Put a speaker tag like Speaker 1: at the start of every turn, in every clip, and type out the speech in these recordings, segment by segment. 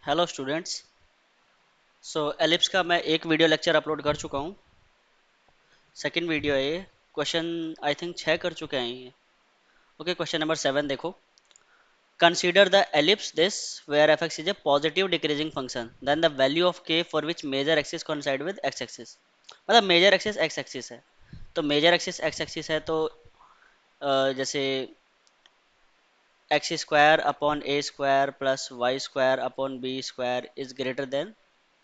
Speaker 1: Hello students. सो ellipse का मैं एक वीडियो लेक्चर अपलोड कर चुका हूँ। सेकंड वीडियो है ये। क्वेश्चन आई थिंक 6 कर चुके हैं ये। ओके, क्वेश्चन नंबर 7 देखो। Consider the ellipse this where f x is a positive decreasing function then the value of k for which major axis coincide with x axis. मतलब major axis x axis है, तो major axis x axis है तो जैसे x square upon A square plus Y square upon b square is greater than,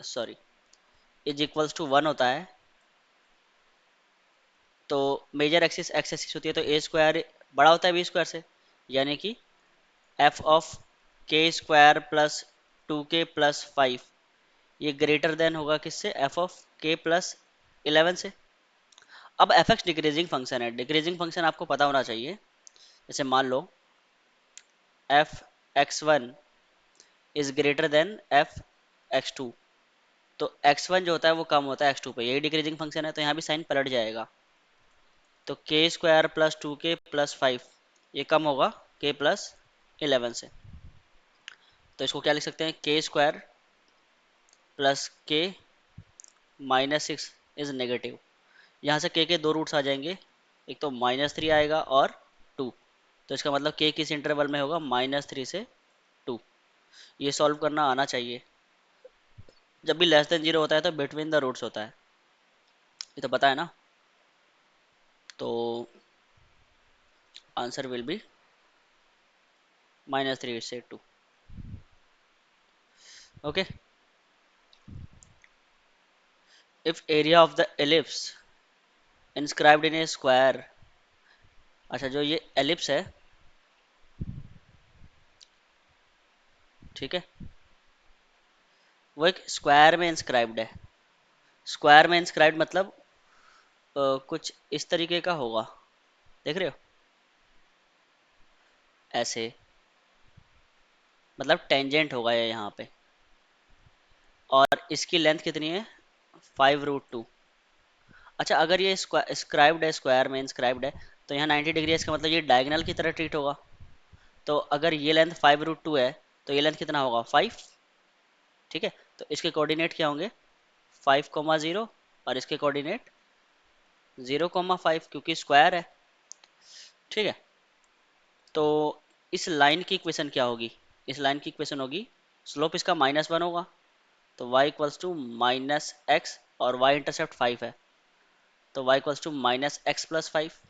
Speaker 1: sorry, is equals to 1 होता है। तो major axis x axis होती है, तो ए स्क्वायर बड़ा होता है बी स्क्वायर से, यानी कि एफ ऑफ के स्क्वायर प्लस 2k+5 ये ग्रेटर देन होगा किससे, एफ ऑफ के प्लस 11 से। अब एफ एक्स डिक्रीजिंग फंक्शन है, डिक्रीजिंग फंक्शन आपको पता होना चाहिए। जैसे मान लो f x one is greater than f x two, तो एक्स वन जो होता है वो कम होता है एक्स टू पे, यही डिक्रीजिंग फंक्शन है, तो यहाँ भी साइन पलट जाएगा। तो के स्क्वायर प्लस 2k+5 ये कम होगा के प्लस 11 से। तो इसको क्या लिख सकते हैं, के स्क्वायर प्लस के -6 इज नेगेटिव। यहाँ से के दो रूट्स आ जाएंगे, एक तो -3 आएगा और 2। तो इसका मतलब के किस इंटरवल में होगा, -3 से 2। ये सॉल्व करना आना चाहिए। जब भी लेस देन जीरो होता है तो बिटवीन द रूट्स होता है, ये तो पता है ना। तो आंसर विल बी -3 से 2। Okay. If area of the ellipse inscribed in A square, अच्छा जो ये एलिप्स है, ठीक है, वो एक स्क्वायर में इंस्क्राइब्ड है। स्क्वायर में इंस्क्राइब्ड मतलब कुछ इस तरीके का होगा, देख रहे हो, ऐसे, मतलब टेंजेंट होगा ये यहाँ पे। और इसकी लेंथ कितनी है, 5√2। अच्छा, अगर ये स्क्राइब्ड है, स्क्वायर में इंस्क्राइब्ड है, तो यहाँ 90 डिग्री है, इसका मतलब ये डायगोनल की तरह ट्रीट होगा। तो अगर ये लेंथ 5√2 है, तो ये लेंथ कितना होगा, 5। ठीक है, तो इसके कोऑर्डिनेट क्या होंगे, 5,0, और इसके कोऑर्डिनेट 0,5, क्योंकि स्क्वायर है। ठीक है, तो इस लाइन की इक्वेशन क्या होगी, इस लाइन की इक्वेशन होगी, स्लोप इसका -1 होगा, तो y=-x, और y इंटरसेप्ट 5 है, तो y=-x+5।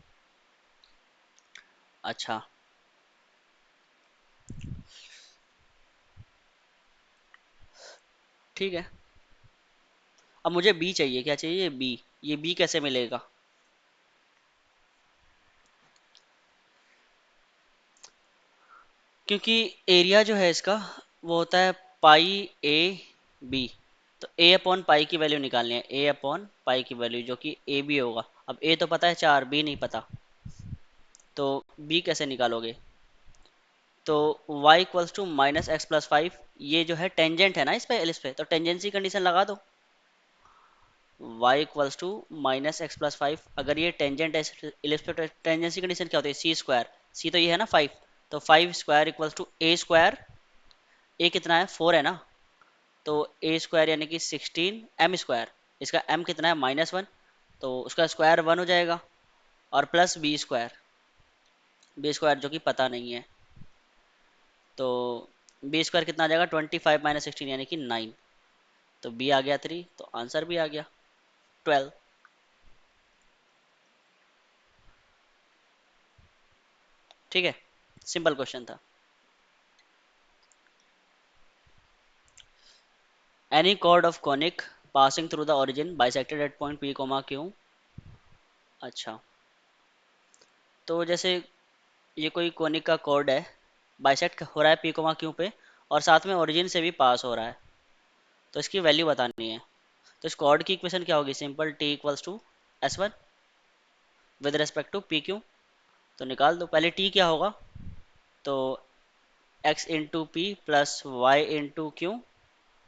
Speaker 1: अच्छा, ठीक है। अब मुझे b चाहिए, क्या चाहिए, b। ये b कैसे मिलेगा, क्योंकि एरिया जो है इसका वो होता है पाई ए बी। तो a अपॉन पाई की वैल्यू निकालनी है, a अपॉन पाई की वैल्यू जो कि ए बी होगा। अब a तो पता है 4, b नहीं पता, तो b कैसे निकालोगे। तो y=-x+5, ये जो है टेंजेंट है ना इस पे, इस पे, तो टेंजेंसी कंडीशन लगा दो। y=-x+5, अगर ये टेंजेंट है इलिप्स पे, टेंजेंसी कंडीशन क्या होती है, सी स्क्वायर, सी तो ये है ना 5, तो 5 square equals to a square. A कितना है, 4 है ना, तो ए स्क्वायर यानी कि 16 m स्क्वायर, इसका m कितना है, -1, तो उसका स्क्वायर 1 हो जाएगा, और प्लस बी स्क्वायर जो कि पता नहीं है। तो बी स्क्वायर कितना आ जाएगा, 25 - 16 यानी कि 9, तो बी आ गया 3, तो आंसर भी आ गया 12। ठीक है, सिंपल क्वेश्चन था। Any chord of conic passing through the origin bisected at point p, q। अच्छा, तो जैसे ये कोई कोनिक का कॉर्ड है, बाइसेक्ट हो रहा है p, q पे, और साथ में ओरिजिन से भी पास हो रहा है, तो इसकी वैल्यू बतानी है। तो इस कॉर्ड की इक्वेशन क्या होगी, simple, t=s1 with respect to P Q. तो निकाल दो, पहले t क्या होगा, तो x into P plus Y into Q,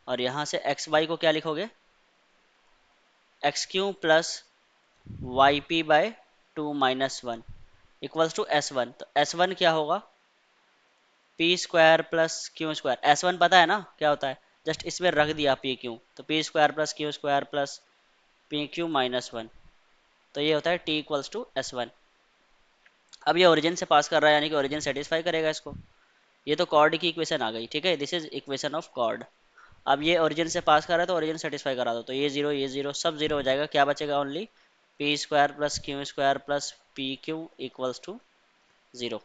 Speaker 1: और यहाँ से एक्स वाई को क्या लिखोगे, X Q plus Y P by 2 - 1 equals to s1। तो s1 क्या होगा, P square plus Q square, s1 पता है ना क्या होता है, जस्ट इसमें रख दिया पी क्यू, तो P square plus Q square plus P Q minus one, तो ये होता है T equals to S one. अब ये ओरिजिन से पास कर रहा है, यानी कि ओरिजिन सेटिस्फाई करेगा इसको। ये तो कॉर्ड की इक्वेशन आ गई, ठीक है, this is equation of chord. अब ये ओरिजिन से पास कर रहा है तो ओरिजिन सेटिस्फाई करा दो, तो ये जीरो सब जीरो हो जाएगा, क्या बचेगा only P square plus Q square plus P Q equals to zero.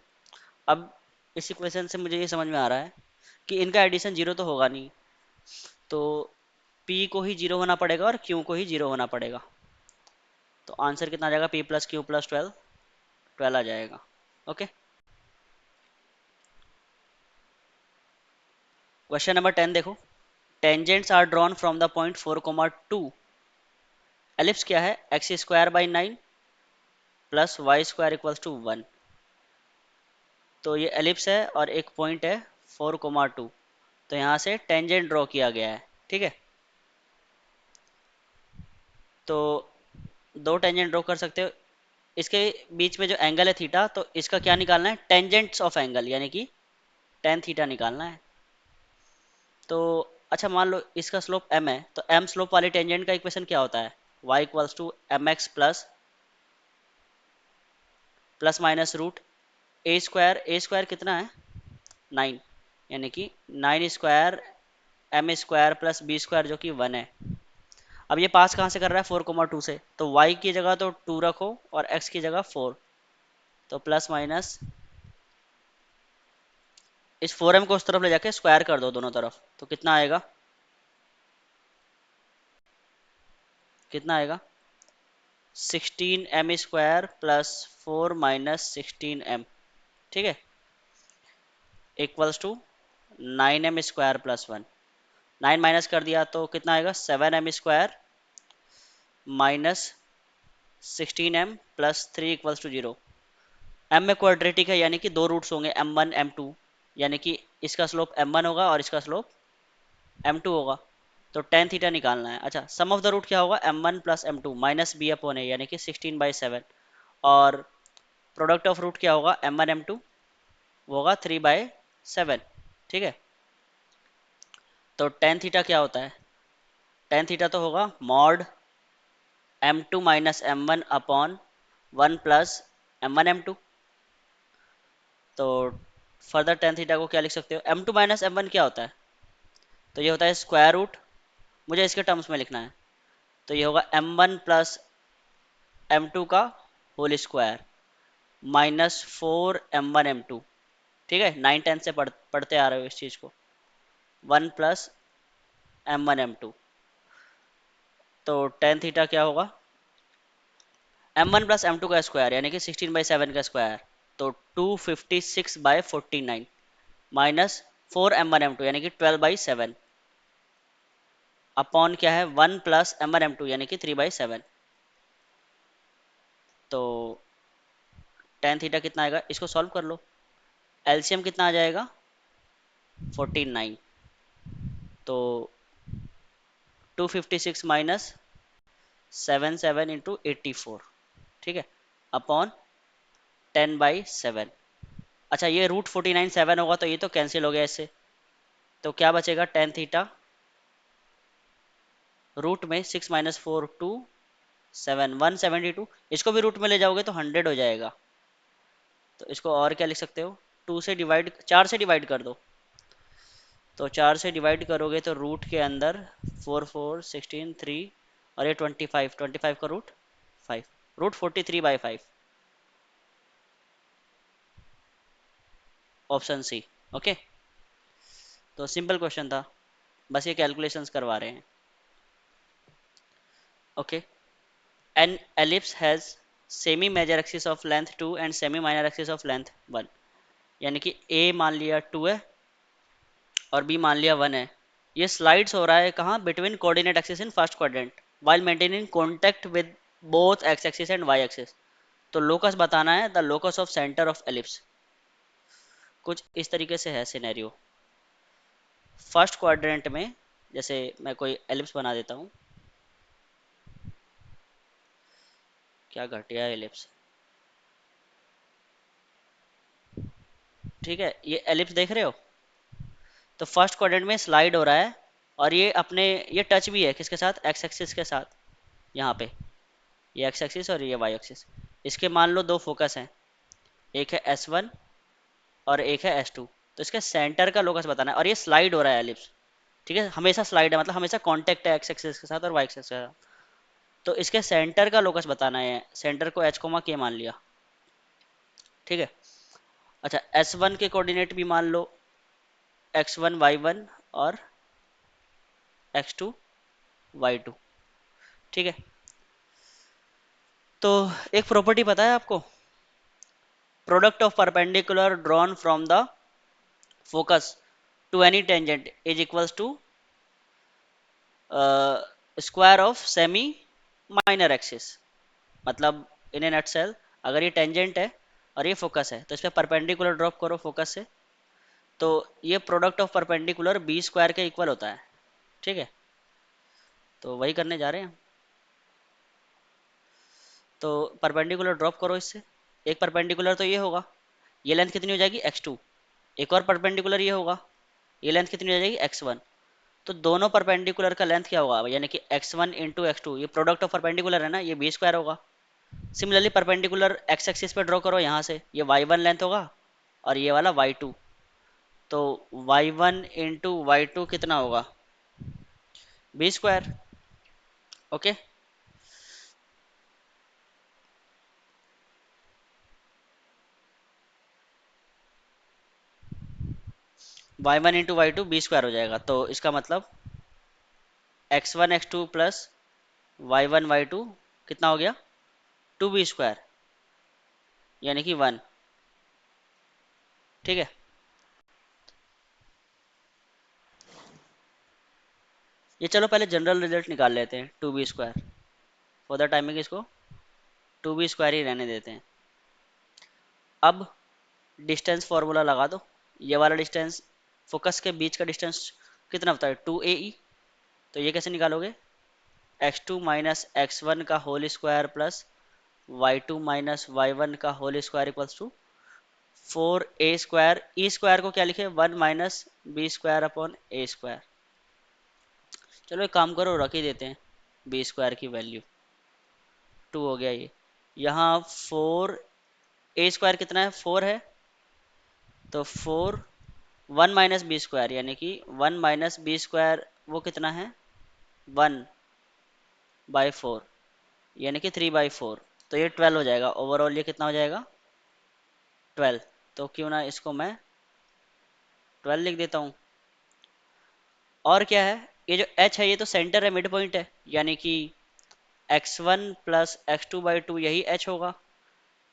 Speaker 1: अब इस इक्वेशन से मुझे ये समझ में आ रहा है कि इनका एडिशन जीरो तो होगा नहीं, तो पी को ही जीरो होना पड़ेगा और क्यू को ही जीरो होना पड़ेगा। तो आंसर कितना आ जाएगा, p plus q plus twelve, twelve आ जाएगा। ओके, क्वेश्चन नंबर 10 देखो, tangents are drawn from the point 4, 2। Ellipse क्या है, x square by 9 plus Y square equals to 1। तो ये एलिप्स है और एक पॉइंट है 4, 2, तो यहाँ से टेंजेंट ड्रॉ किया गया है, ठीक है। तो दो टेंजेंट ड्रॉ कर सकते हो, इसके बीच में जो एंगल है थीटा, तो इसका क्या निकालना है, टेंजेंट्स ऑफ एंगल, यानी कि टेन थीटा निकालना है। तो अच्छा मान लो इसका स्लोप m है, तो m स्लोप वाले टेंजेंट का इक्वेशन क्या होता है, y equals to M X plus plus minus root A square कितना है 9, यानी कि 9 square M square plus B square जो कि 1 है। अब ये पास कहाँ से कर रहा है, 4, 2 से, तो y की जगह तो 2 रखो और x की जगह 4, तो प्लस माइनस इस 4m को उस तरफ ले जाके स्क्वायर कर दो दोनों तरफ, तो कितना आएगा, कितना आएगा 16m स्क्वायर प्लस 4 - 16m, ठीक है, equals to 9m square plus 1। 9 minus कर दिया तो कितना आएगा, 7m square minus 16m plus 3 equals to 0। m में क्वाड्रेटिक है, यानी कि दो रूट्स होंगे m1 m2, यानी कि इसका स्लोप m1 होगा और इसका स्लोप m2 होगा, तो टेन थीटा निकालना है। अच्छा, सम ऑफ द रूट क्या होगा, m1 plus m2 minus b upon a, यानी कि 16/7, और प्रोडक्ट ऑफ रूट क्या होगा, m1 m2 वो होगा 3/7, ठीक है। तो टेन थीटा क्या होता है, टेन थीटा तो होगा mod m2 minus m1 upon 1 plus m1 m2। तो फर्दर टेन थीटा को क्या लिख सकते हो, m2 माइनस m1 क्या होता है, तो ये होता है स्क्वायर रूट, मुझे इसके टर्म्स में लिखना है, तो ये होगा m1 प्लस m2 का whole square minus 4 m1 m2, ठीक है, 9 10 से पढ़ते आ रहे हो इस चीज़ को, 1 प्लस m1 m2। तो टेन थीटा क्या होगा, m1 प्लस m2 का स्क्वायर, यानी कि 16/7 का स्क्वायर, तो 256/49 माइनस 4 m1 m2, यानी कि 12/7, अपॉन क्या है 1 प्लस m1 m2, यानी कि 3/7। तो टेन थीटा कितना आएगा, इसको सॉल्व कर लो, एलसीएम कितना आ जाएगा 49, तो 256 माइनस 7 7 × 84, ठीक है, अपॉन 10/7। अच्छा, ये √49 7 होगा, तो ये तो कैंसिल हो गया इससे, तो क्या बचेगा, टेन थीटा रूट में 6 - 4 2 7 172, इसको भी रूट में ले जाओगे तो 100 हो जाएगा, तो इसको और क्या लिख सकते हो, 2 से डिवाइड, 4 से डिवाइड कर दो, तो 4 से डिवाइड करोगे तो रूट के अंदर 4 4 16 3, और ये 25 का रूट 5, √43/5, ऑप्शन सी। ओके, तो सिंपल क्वेश्चन था, बस ये कैलकुलेशंस करवा रहे हैं। Okay, an ellipse has semi major axis of length 2 and semi minor axis of length 1, यानी कि ए मान लिया 2 है और बी मान लिया 1 है। ये स्लाइड्स हो रहा है कहाँ, between coordinate axis in first quadrant while maintaining contact with both X axis and Y axis. तो लोकस बताना है, the locus of centre of ellipse, कुछ इस तरीके से है सिनेरियो। फर्स्ट क्वाड्रेंट में जैसे मैं कोई एलिप्स बना देता हूँ, क्या घटिया एलिप्स, ठीक है, ये एलिप्स देख रहे हो, तो फर्स्ट क्वाड्रेंट में स्लाइड हो रहा है और ये अपने ये टच भी है किसके साथ, एक्स एक्सिस के साथ, यहाँ पे ये एक्स एक्सिस और ये वाई एक्सिस। इसके मान लो दो फोकस हैं, एक है S1 और एक है S2। तो इसके सेंटर का लोकस बताना है, और ये स्लाइड हो रहा है एलिप्स, ठीक है, हमेशा स्लाइड है, मतलब हमेशा कांटेक्ट है एक्स एक्सिस के साथ और वाई एक्सिस के साथ। तो इसके सेंटर का लोकस बताना है, सेंटर को h, k मान लिया, ठीक है। अच्छा, S1 के कोऑर्डिनेट भी मान लो x1 y1 और x2 y2, ठीक है। तो एक प्रॉपर्टी पता है आपको, product of perpendicular drawn from the focus to any tangent is equals to square of semi minor axis. मतलब इन ए नटसेल, अगर ये टेंजेंट है और ये फोकस है तो इस पर परपेंडिकुलर ड्रॉप करो फोकस से, तो ये product of perpendicular B square के इक्वल होता है, ठीक है। तो वही करने जा रहे हैं। तो परपेंडिकुलर ड्रॉप करो इससे, एक परपेंडिकुलर तो ये होगा, ये लेंथ कितनी हो जाएगी x2, एक और परपेंडिकुलर ये होगा, ये लेंथ कितनी हो जाएगी x1। तो दोनों परपेंडिकुलर का लेंथ क्या होगा, यानी कि x1 इंटू x2, ये प्रोडक्ट ऑफ परपेंडिकुलर है ना, ये बी स्क्वायर होगा। सिमिलरली परपेंडिकुलर एक्स एक्सिस पे ड्रॉ करो, यहाँ से ये y1 लेंथ होगा और ये वाला y2, तो y1 इंटू y2 कितना होगा, B square, okay. y1 into y2 B square हो जाएगा, तो इसका मतलब x1 x2 plus y1 y2 कितना हो गया, 2b स्क्वायर, यानी कि 1, ठीक है। ये चलो पहले जनरल रिजल्ट निकाल लेते हैं, 2b square, for the timing इसको 2b स्क्वायर ही रहने देते हैं। अब डिस्टेंस फार्मूला लगा दो, ये वाला डिस्टेंस फोकस के बीच का डिस्टेंस कितना होता है, 2ae। तो ये कैसे निकालोगे, x2 माइनस x1 का whole square plus y2 minus y1 का whole square equals to 4a square, E square को क्या लिखे, 1 माइनस बी स्क्वायर अपॉन ए स्क्वायर। चलो एक काम करो, रख ही देते हैं बी स्क्वायर की वैल्यू, 2 हो गया ये। यहाँ 4 ए स्क्वायर कितना है, 4 है, तो 4 1 माइनस बी स्क्वायर, यानी कि 1 माइनस बी स्क्वायर वो कितना है, 1/4, यानी कि 3/4। तो ये 12 हो जाएगा ओवरऑल, ये कितना हो जाएगा 12। तो क्यों ना इसको मैं 12 लिख देता हूँ। और क्या है, ये जो h है ये तो सेंटर है, मिड पॉइंट है, यानी कि x1 प्लस x2/2 यही h होगा।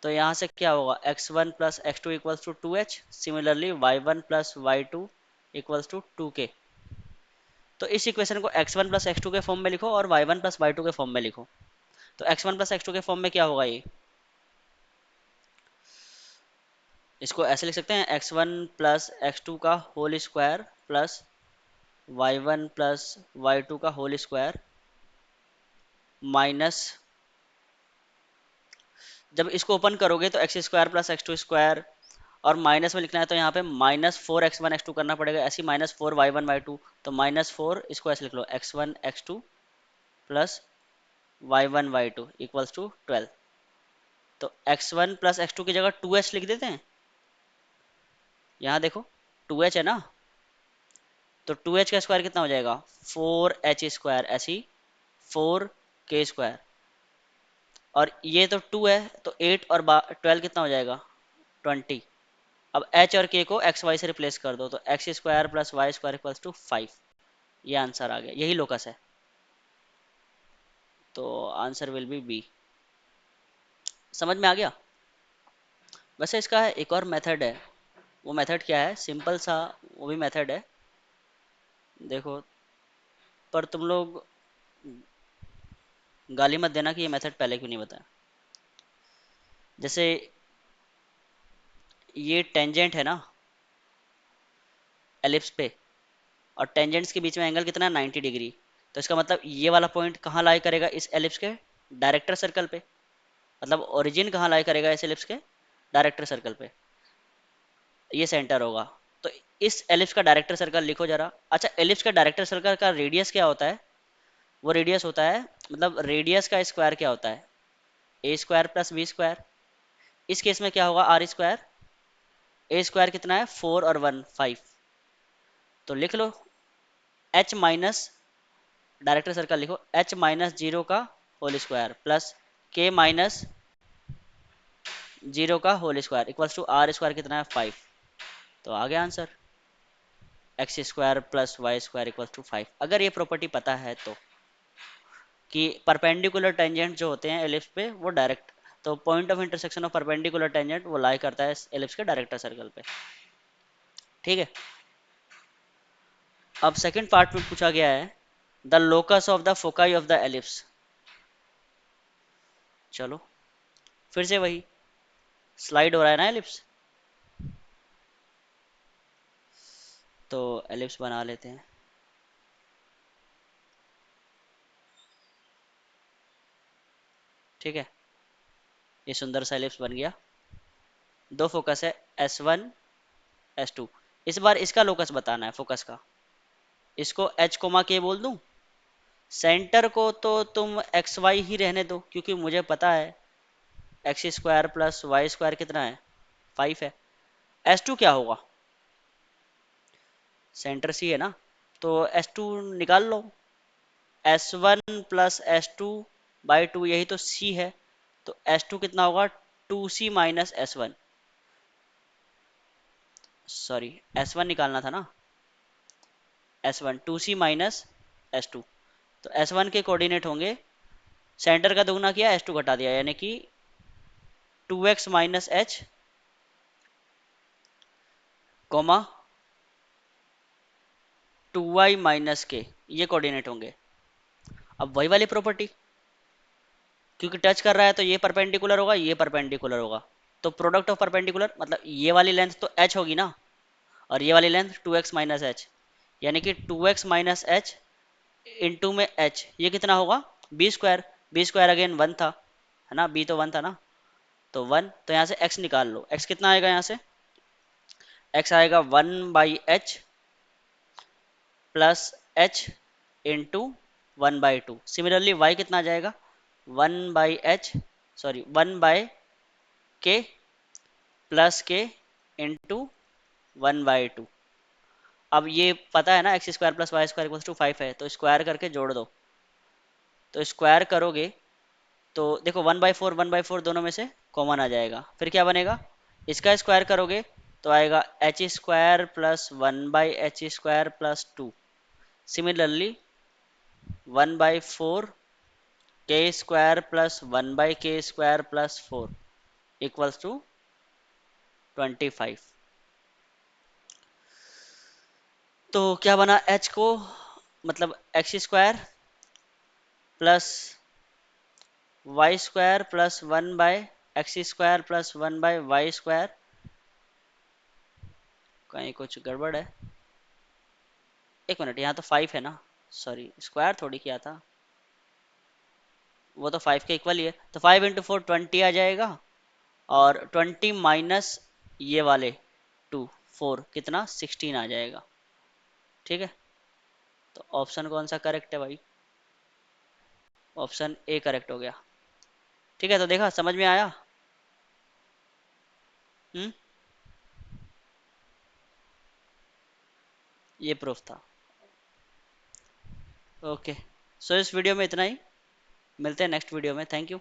Speaker 1: तो यहाँ से क्या होगा, x1 plus x2 equals to 2h, similarly y1 plus y2 equals to 2k। तो इस इक्वेशन को x1 प्लस x2 के फॉर्म में लिखो और y1 प्लस y2 के फॉर्म में लिखो। तो x1 प्लस x2 के फॉर्म में क्या होगा, ये इसको ऐसे लिख सकते हैं, x1 प्लस x2 का whole square plus y1 plus y2 का होल स्क्वायर माइनस, जब इसको ओपन करोगे तो X square plus x2 square, और माइनस में लिखना है तो यहाँ पे माइनस 4x1 x2 करना पड़ेगा, ऐसे माइनस 4y1 y2, तो -4, इसको ऐसे लिख लो x1 x2 plus y1 y2 equals to 12। तो x1 प्लस x2 की जगह 2h लिख देते हैं, यहाँ देखो 2h है ना, तो 2h का स्क्वायर कितना हो जाएगा, 4h स्क्वायर, ऐसी 4k स्क्वायर, और ये तो 2 है तो 8 और 12 कितना हो जाएगा, 20। अब h और k को एक्स वाई से रिप्लेस कर दो, तो X square plus Y square equals to 5। ये आंसर आ गया, यही लोकस है, तो आंसर विल बी बी। समझ में आ गया। वैसे इसका एक और मेथड है, वो मेथड क्या है, सिंपल सा वो भी मेथड है, देखो। पर तुम लोग गाली मत देना कि ये मेथड पहले क्यों नहीं बताया। जैसे ये टेंजेंट है ना एलिप्स पे, और टेंजेंट्स के बीच में एंगल कितना है, 90 डिग्री। तो इसका मतलब ये वाला पॉइंट कहाँ लाई करेगा, इस एलिप्स के डायरेक्टर सर्कल पे, मतलब ओरिजिन कहाँ लाई करेगा इस एलिप्स के डायरेक्टर सर्कल पे, ये सेंटर होगा। तो इस एलिप्स का डायरेक्टर सर्कल लिखो जरा। अच्छा, एलिप्स का डायरेक्टर सर्कल का रेडियस क्या होता है? वो रेडियस होता है, मतलब रेडियस का स्क्वायर क्या होता है? ए स्क्वायर प्लस बी स्क्वायर। इस केस में क्या होगा? Are square. ए स्क्वायर कितना है? 4 और 1 5। तो लिख लो एच माइनस, डायरेक्टर सर्कल लिखो, एच माइनस जीरो का whole square plus K minus zero का whole square equals to R square कितना है? 5। तो आ गया answer, X square plus Y square equals to 5। अगर ये प्रॉपर्टी पता है तो, कि परपेंडिकुलर टेंजेंट जो होते हैं एलिप्स पे वो डायरेक्ट, तो point of intersection of perpendicular tangent वो लाई करता है एलिप्स के डायरेक्टर सर्कल पे। ठीक है। अब सेकंड पार्ट में पूछा गया है the locus of the foci of the ellipse. चलो फिर से वही स्लाइड हो रहा है ना एलिप्स, तो एलिप्स बना लेते हैं। ठीक है, ये सुंदर सा एलिप्स बन गया। दो फोकस है, S1 S2। इस बार इसका लोकस बताना है फोकस का। इसको H कोमा के बोल दूं। सेंटर को तो तुम एक्स वाई ही रहने दो, क्योंकि मुझे पता है x square plus Y square कितना है? 5 है। S2 क्या होगा? सेंटर सी है ना, तो S2 निकाल लो। S1 प्लस S2/2, यही तो C है। तो S2 कितना होगा? 2C - S1। सॉरी, S1 निकालना था ना। S1 2C - S2। तो S1 के कोऑर्डिनेट होंगे, सेंटर का दुगना किया, S2 घटा दिया, यानी कि 2x - H comma 2y - K, ये कोऑर्डिनेट होंगे। अब वही वाली प्रॉपर्टी, क्योंकि टच कर रहा है तो ये परपेंडिकुलर होगा, ये परपेंडिकुलर होगा। तो प्रोडक्ट ऑफ परपेंडिकुलर मतलब ये वाली लेंथ तो h होगी ना, और ये वाली लेंथ 2x - H, यानी कि 2x - H इंटू में h, ये कितना होगा? B square. B square again 1 था, है ना, b तो 1 था ना, तो 1। तो यहाँ से x निकाल लो, x कितना आएगा? यहाँ से x आएगा 1/h plus h into 1/2। Similarly y कितना आ जाएगा? 1/h, सॉरी 1/k प्लस के इंटू 1/2। अब ये पता है ना X square plus Y square equals to 5 है, तो स्क्वायर करके जोड़ दो। तो स्क्वायर करोगे तो देखो 1/4 दोनों में से कॉमन आ जाएगा, फिर क्या बनेगा? इसका स्क्वायर करोगे तो आएगा H square plus 1/h² plus 2। Similarly 1/4 k² plus 1/k² plus 4 equals to 25। तो क्या बना h को, मतलब X square plus Y square plus 1/x² plus 1/y²। कहीं कुछ गड़बड़ है, एक मिनट, यहाँ तो 5 है ना, सॉरी स्क्वायर थोड़ी किया था, वो तो 5 के इक्वल ही है। तो 5 × 4 20 आ जाएगा, और 20 माइनस ये वाले 2 4 कितना? 16 आ जाएगा। ठीक है, तो ऑप्शन कौन सा करेक्ट है भाई? ऑप्शन ए करेक्ट हो गया। ठीक है, तो देखा, समझ में आया। हम्म, ये प्रूफ था। ओके, सो इस वीडियो में इतना ही, मिलते हैं नेक्स्ट वीडियो में। Thank you.